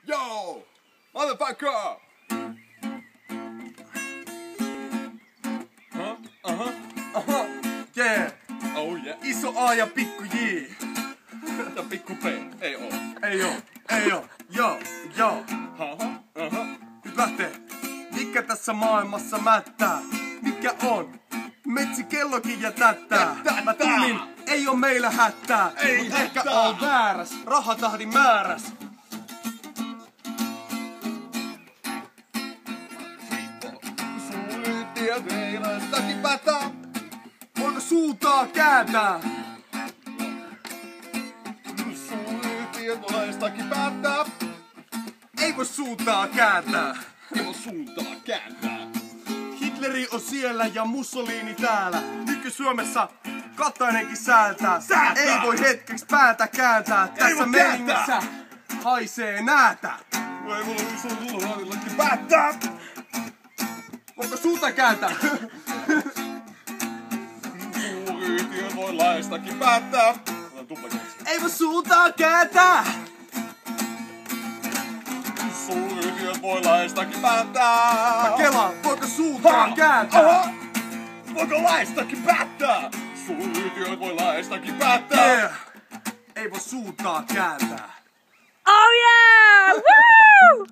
Yo! Motherfucker! Yeah! Oh yeah. Iso A ja pikku J. Ja pikku P. Ei oo. Ei oo. Joo. Aha. Nyt lähtee. Mikä tässä maailmassa mättää? Mikä on? Metsikellokin ja tättää. Mä tunnin, ei oo meillä hättää. Ei Mut ehkä hätää. on vääräs. Rahatahdin määräs. Suunnittia teilaistakin päättää. Voiko suuntaa kääntää? Suunnittia teilaistakin päättää. Ei voi suuntaa kääntää. Ei voi suuntaa kääntää. Hitleri on siellä ja Mussolini täällä. Nyky-Suomessa Katainenkin säätää. Ei voi hetkeksi päätä kääntää. Tässä voi meiningissä haisee näätä. Ei voi suunnittia päättää. Voiko suunta kääntää? Suunnittia teilaistakin päättää. Ei voi suuntaa kääntää. Suunnittia teilaistakin päättää. Kela, voiko suuntaa kääntää? Voiko laistakin päättää? Suunnittia voi laistakin päättää. Yeah. Ei voi suuntaa kääntää. Oh yeah! Woo!